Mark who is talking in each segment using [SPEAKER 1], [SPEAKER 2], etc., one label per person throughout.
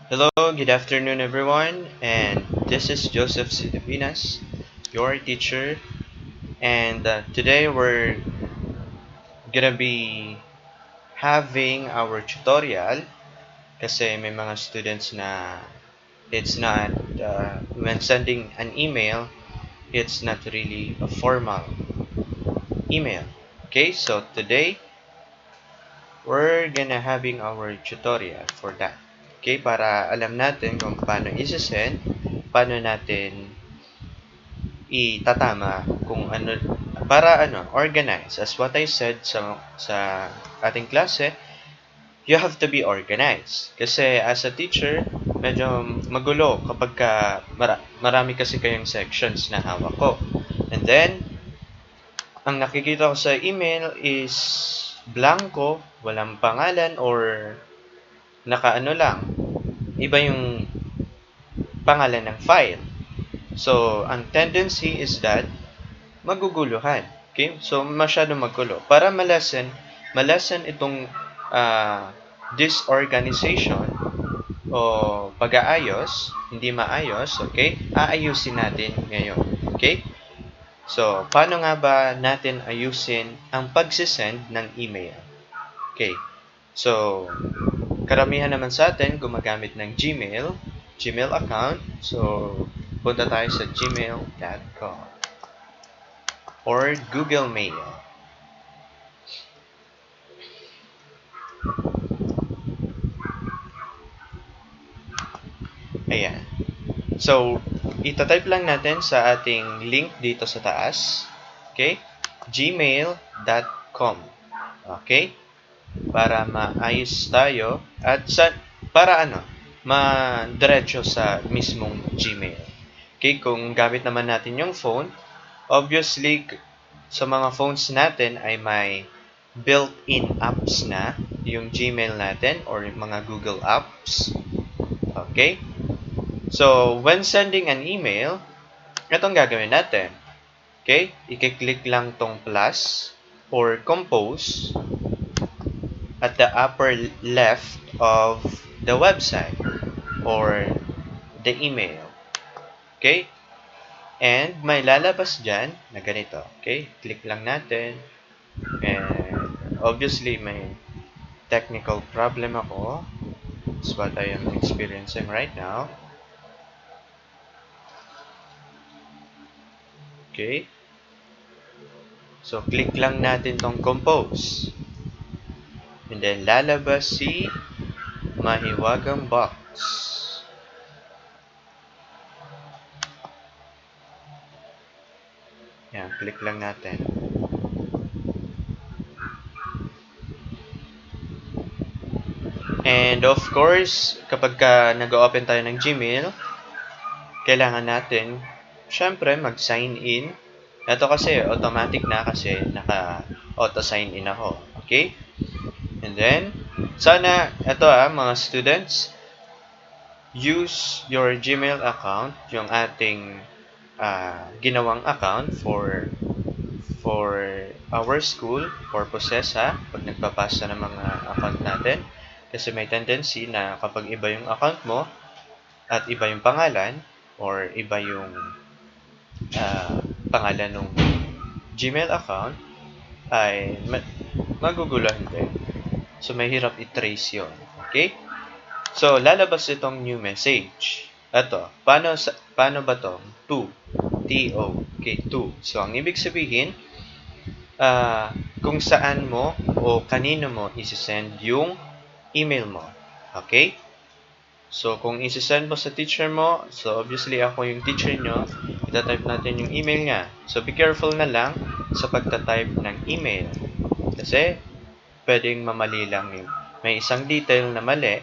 [SPEAKER 1] Hello, good afternoon, everyone, and this is Joseph Sidipinas, your teacher, and today we're gonna be having our tutorial kasi may mga students na it's not, when sending an email, it's not really a formal email. Okay, so today we're gonna having our tutorial for that. Okay, para alam natin kung paano isi-send, paano natin itatama kung ano para organize as what I said sa ating klase. You have to be organized kasi as a teacher medyo magulo kapag marami kasi kayong sections na hawak ko, and then ang nakikita ko sa email is blanco, walang pangalan, or nakaano lang, iba yung pangalan ng file. So ang tendency is that maguguluhan. Okay? So, masyadong magulo. Para malasan itong disorganization o pag-aayos, hindi maayos, okay? Aayusin natin ngayon. Okay? So, paano nga ba natin ayusin ang pagsisend ng email? Okay. So, karamihan naman sa atin gumagamit ng Gmail account. So, punta tayo sa gmail.com or Google Mail. Ayan. So, itatype lang natin sa ating link dito sa taas. Okay? gmail.com. Okay? Para maayos tayo at para ma-diretso sa mismong Gmail. Okay? Kung gamit naman natin yung phone, obviously, sa mga phones natin ay may built-in apps na yung Gmail natin or yung mga Google apps. Okay? So, when sending an email, itong gagawin natin. Okay? I-click lang tong plus or compose at the upper left of the website or the email. Okay? And may lalabas dyan na ganito. Okay? Click lang natin. And obviously, may technical problem ako. That's what I am experiencing right now. Okay? So, click lang natin tong compose. And then, lalabas si mahiwagang box. Yan, click lang natin. And of course, kapag nag-open tayo ng Gmail, kailangan natin, syempre, mag-sign in. Ito kasi, automatic na kasi naka-auto-sign in ako. Okay? And then, sana, ito mga students, use your Gmail account, yung ating ginawang account for our school purposes pag nagpapasa ng mga account natin. Kasi may tendency na kapag iba yung account mo at iba yung pangalan or iba yung pangalan ng Gmail account ay maguguluhan din. So, mahirap i-trace yun. Okay? So, lalabas itong new message. Ito, paano ba to? To. T-O. Okay, to. So, ang ibig sabihin, kung saan mo o kanino mo isi-send yung email mo. Okay? So, kung isi-send mo sa teacher mo, so obviously ako yung teacher nyo, itatype natin yung email niya. So, be careful na lang sa pagtatype ng email. Kasi, pwedeng mamali lang yun. May isang detail na mali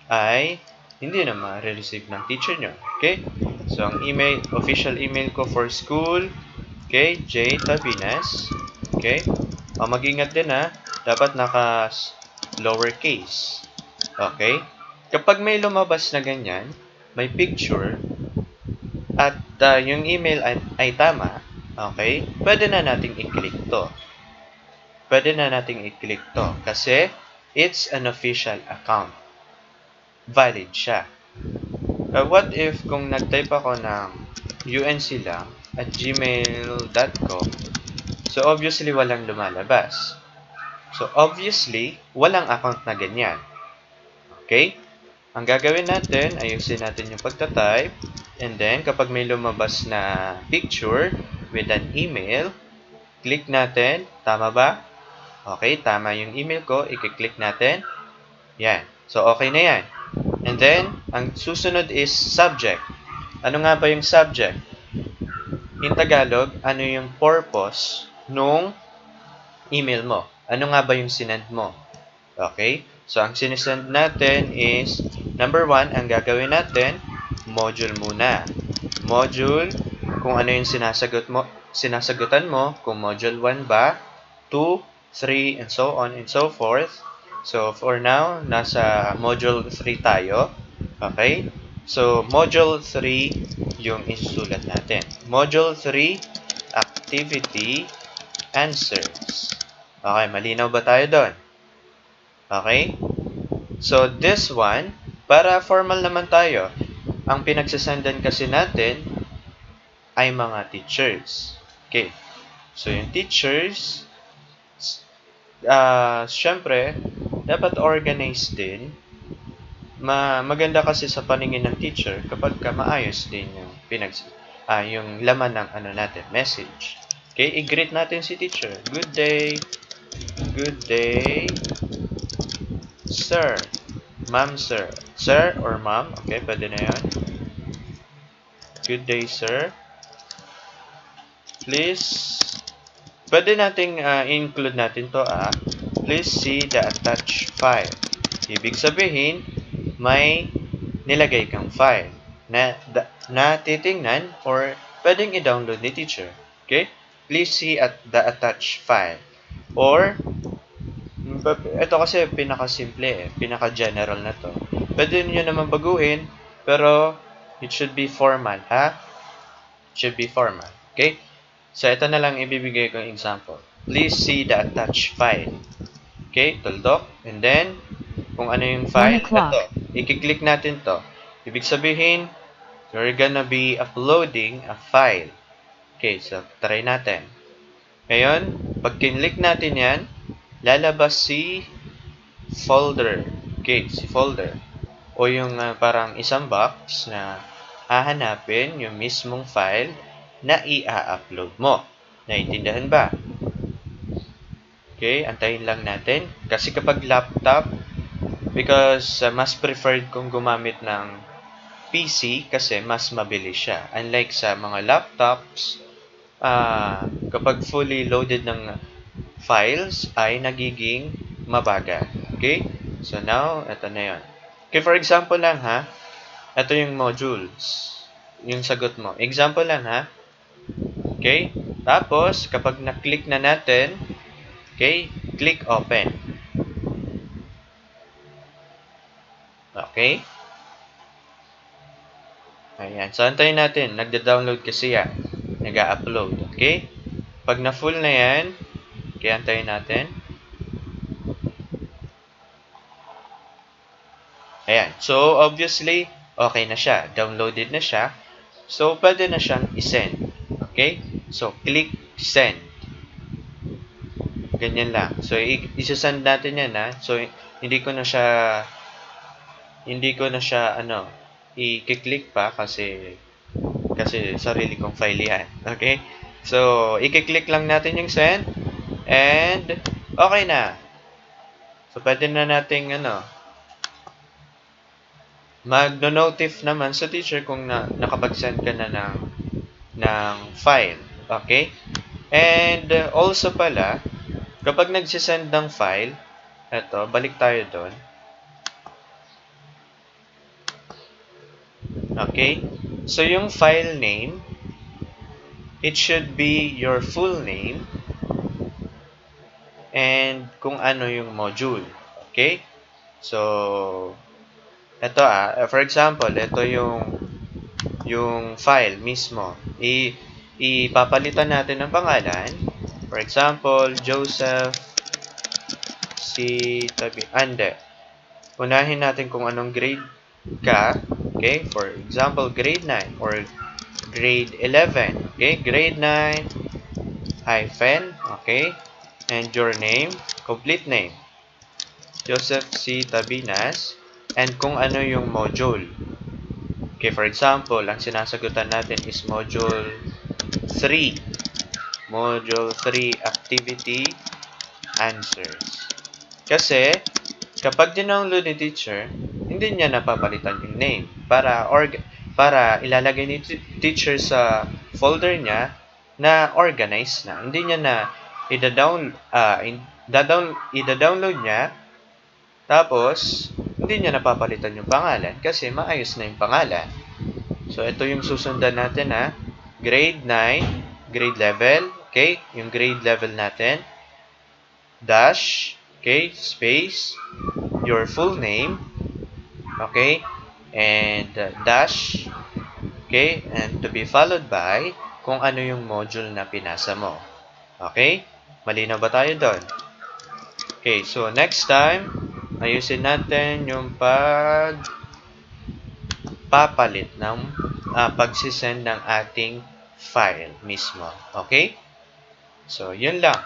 [SPEAKER 1] ay hindi na ma-receive ng teacher nyo. Okay? So, ang email, official email ko for school, okay, J. Tabinas. Okay? Mag-ingat din dapat naka lowercase. Okay? Kapag may lumabas na ganyan, may picture, at yung email ay tama, okay, pwede na nating i-click to. Pwede na nating i-click to kasi it's an official account. valid siya. What if kung nag-type ako ng unc lang at gmail.com, so obviously walang lumalabas. So obviously, walang account na ganyan. Okay? Ang gagawin natin, ayusin natin yung pagta-type. And then, kapag may lumabas na picture with an email, click natin. Tama ba? Okay, tama yung email ko. I-click natin. Yan. So, okay na yan. And then, ang susunod is subject. Ano nga ba yung subject? In Tagalog, ano yung purpose nung email mo? Ano nga ba yung sinend mo? Okay? So, ang sinesend natin is, number 1, ang gagawin natin, module muna. Module, kung ano yung sinasagutan mo, kung module 1 ba, 2, 3, and so on and so forth. So, for now, nasa module 3 tayo. Okay? So, module 3 yung isusulat natin. Module 3, activity, answers. Okay, malinaw ba tayo doon? Okay? So, this one, para formal naman tayo, ang pinagsasendan kasi natin ay mga teachers. Okay. So, yung teachers, syempre, dapat organized din. Maganda kasi sa paningin ng teacher kapag maayos din yung yung laman ng natin, message. Okay, i-greet natin si teacher. Good day. Good day, sir. Ma'am, sir. Sir or ma'am. Okay, pwede na yan. Good day, sir. Please, pwede nating include natin to please see the attached file. Ibig sabihin, may nilagay kang file na titingnan or pwedeng i-download ni teacher. Okay? Please see at the attached file. Or, ito kasi pinaka-simple pinaka-general na to. Pwede niyo naman baguhin, pero it should be formal, ha? It should be formal. Okay? So, ito na lang ibibigay kong example. Please see the attached file. Okay, tuldok. And then, kung ano yung file, ito. I-click natin to. Ibig sabihin, we're gonna be uploading a file. Okay, so try natin. Ngayon, pag kinlik natin yan, lalabas si folder. Okay, si folder. O yung parang isang box na hahanapin yung mismong file na i-upload mo. Naintindihan ba? Okay, antayin lang natin. Kasi kapag laptop, because mas preferred kong gumamit ng PC kasi mas mabilis siya. Unlike sa mga laptops, kapag fully loaded ng files ay nagiging mabagal. Okay? So now, ito na yun. Okay, for example lang ha, ito yung modules. Yung sagot mo. Example lang ha. Okay? Tapos, kapag na-click na natin, okay, click open. Okay? Ayan. So, antayin natin. Nagda-download kasi yan. Nag-a-upload. Okay? Pag na-full na yan, okay, antayin natin. Ayan. So, obviously, okay na siya. Downloaded na siya. So, pwede na siyang i-send. Okay? So, click send. Ganyan lang. So, isa-send natin yan ha. So, hindi ko na siya i-click pa kasi sarili kong file yan. Okay? So, i-click lang natin yung send and okay na. So, pwede na nating mag-notif naman sa teacher kung nakapag-send ka na ng file. Okay? And also pala, kapag nagsisend ng file, eto, balik tayo doon. Okay? So, yung file name, it should be your full name and kung ano yung module. Okay? So, ito for example, ito yung file mismo. Ipapalitan natin ng pangalan. For example, Joseph C. Tabi. Ande. unahin natin kung anong grade ka. Okay? For example, grade 9 or grade 11. Okay? Grade 9 hyphen. Okay? And your name, complete name. Joseph C. Tabinas. And kung ano yung module. Okay, for example, ang sinasagutan natin is module 3. Module 3 activity answers. Kasi, kapag dinownload ni teacher, hindi niya napapalitan yung name. Para ilalagay ni teacher sa folder niya na organized na. Hindi niya na ida-download niya, tapos hindi niya napapalitan yung pangalan kasi maayos na yung pangalan. So, ito yung susundan natin ha. Grade 9, grade level, okay? Yung grade level natin. Dash, okay? Space, your full name, okay? And dash, okay? And to be followed by kung ano yung module na pinasa mo. Okay? Malinaw ba tayo doon? Okay, so next time, ayusin natin yung papalit ng pagsisend ng ating file mismo. Okay? So, yun lang.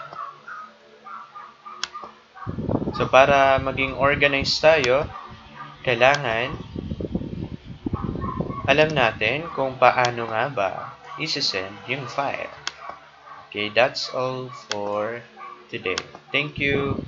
[SPEAKER 1] So, para maging organized tayo, kailangan alam natin kung paano nga ba isi-send yung file. Okay, that's all for today. Thank you.